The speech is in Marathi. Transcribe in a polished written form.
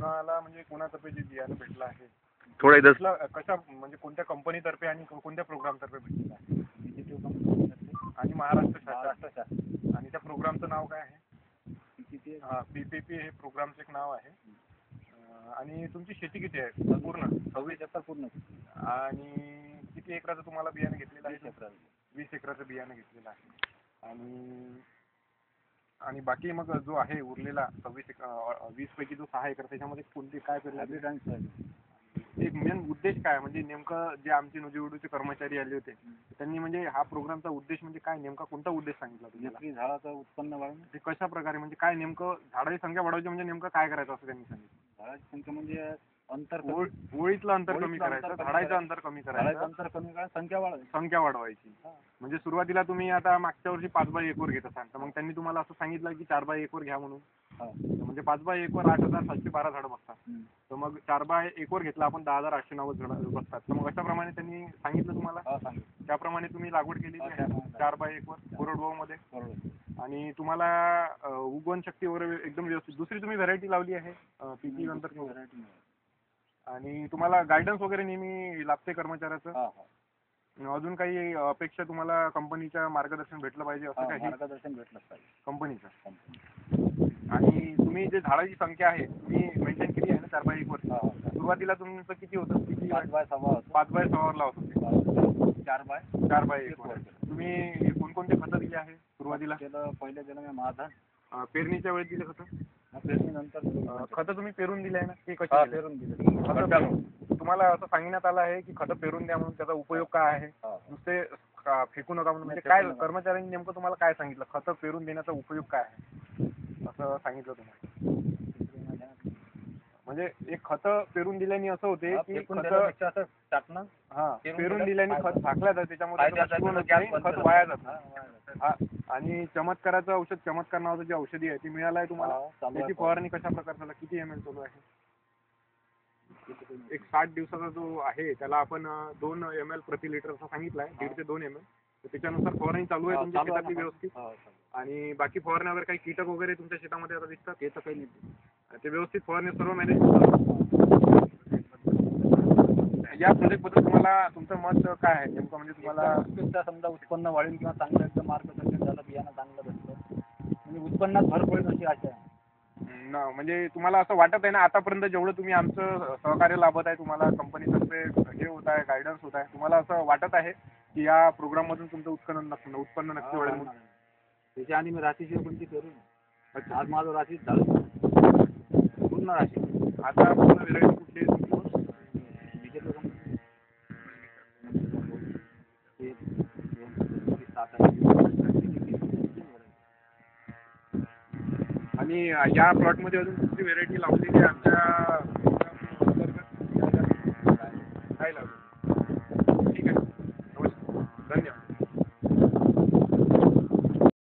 तुम्हाला म्हणजे कोणातर्फे जे बियाणं भेटलं आहे थोडा इधर कशा म्हणजे कोणत्या कंपनीतर्फे आणि कोणत्या प्रोग्रामतर्फे भेटलेलं आहे? आणि महाराष्ट्र शासन आणि त्या प्रोग्रामचं नाव काय आहे? PPP हे प्रोग्रामचं एक नाव आहे. आणि तुमची शेती किती आहे पूर्ण? 26 एकर पूर्ण. आणि किती एकराचं तुम्हाला बियाणं घेतलेलं आहे? 20 एकराचं बियाणं घेतलेलं आहे. आणि बाकी मग जो आहे उरलेला 20 पैकी जो 6 एकर त्याच्यामध्ये कोणते काय पेरले? एक मेन उद्देश काय म्हणजे नेमकं जे आमचे नजीवडूचे कर्मचारी आले होते त्यांनी म्हणजे हा प्रोग्रामचा उद्देश म्हणजे काय नेमका कोणता उद्देश सांगितला तुम्हाला? झाडाचं उत्पन्न वाढवणे. ते कशा प्रकारे म्हणजे काय नेमकं झाडाची संख्या वाढवायची म्हणजे नेमकं काय करायचं असं त्यांनी सांगितलं? झाडाची संख्या म्हणजे अंतर ओळीतलं अंतर कमी करायचं, झाडाचं अंतर कमी करायचं, अंतर कमी करायचं, संख्या वाढवायची. म्हणजे सुरुवातीला तुम्ही आता मागच्या वर्षी 5x1 वर घेत असाल तर मग त्यांनी तुम्हाला असं सांगितलं की 4x1 वर घ्या म्हणून. म्हणजे 5x1 वर 8,712 झाडं बसतात. तर मग 4x1 वर घेतला आपण 10,890 झाडं बसतात. तर मग अशाप्रमाणे त्यांनी सांगितलं तुम्हाला त्याप्रमाणे तुम्ही लागवड केली 4x1 वर कोरडवाहू मध्ये. आणि तुम्हाला उगवण शक्ती वगैरे एकदम व्यवस्थित. दुसरी तुम्ही व्हरायटी लावली आहे PP नंतर व्हरायटी. आणि तुम्हाला गायडन्स वगैरे नेहमी लागते कर्मचाऱ्याचं. अजून काही अपेक्षा तुम्हाला कंपनीच्या मार्गदर्शन भेटलं पाहिजे असं काही? मार्गदर्शन भेटलं पाहिजे कंपनीचं. आणि तुम्ही जे झाडाची संख्या आहे तुम्ही मेंटेन केली आहे ना 4x1 वर? सुरुवातीला तुमचं किती होतं? 5x6 वर लावत होते. 4x1 वर. तुम्ही कोणकोणते खतं दिले आहे सुरुवातीला? पहिले दिलं मी माझा. पेरणीच्या वेळेस दिले खतं? पेरणीनंतर खतं तुम्ही पेरून दिले आहे ना की कशी पेरून दिले? तुम्हाला असं सांगण्यात आलं आहे की खतं पेरून द्या म्हणून. त्याचा उपयोग काय आहे? नुसते फेकू नका म्हणून. म्हणजे काय कर्मचाऱ्यांनी नेमकं तुम्हाला काय सांगितलं? खतं पेरून देण्याचा उपयोग काय आहे असं सांगितलं तुम्हाला? म्हणजे एक खतं पेरून दिल्याने असं होते की टाकणं. पेरून दिल्याने खत टाकलं जातं त्याच्यामध्ये खत वाया जातं. आणि चमत्काराचं औषध, चमत्कार नावाचं जे औषधी आहे ती मिळालं आहे तुम्हाला? त्याची फवारणी कशा प्रकारचा किती ml चालू आहे? एक 60 दिवसाचा जो आहे त्याला आपण 2 ml प्रति लिटर असं सांगितलं आहे. 1.5 ते 2 ml. तर त्याच्यानुसार फवारणी चालू आहे तुमच्या शेतातली व्यवस्थित? आणि बाकी फवारण्या वगैरे काही कीटक वगैरे तुमच्या शेतामध्ये आता दिसतात? ते तर काही नाही. ते व्यवस्थित फवारणी सर्व मॅनेज. या प्रोजेक्ट बद्दल तुम्हाला तुमचं मत काय आहे नेमकं? म्हणजे तुम्हाला समजा उत्पन्न वाढेल किंवा चांगलं एकदम मार्गदर्शन झालं, बियाणं चांगलं भेटलं म्हणजे उत्पन्नात भर पडेल अशी आशा आहे. म्हणजे तुम्हाला असं वाटत आहे ना आतापर्यंत जेवढं तुम्ही आमचं सहकार्य लाभत आहे तुम्हाला कंपनीतर्फे हे होत आहे गायडन्स होत आहे, तुम्हाला असं वाटत आहे की या प्रोग्राम मधून तुमचं उत्पन्न नक्की वाढेल म्हणून? त्याच्या आणि मी राशीशिवाय कोणती करू ना. आज माझं राशी झालं पूर्ण राशी. आता पूर्ण व्हेरायटी कुठली आहे? आणि या प्लॉट मध्ये अजून दुसरी व्हेरायटी लावलेली आहे आमच्या काय लावली?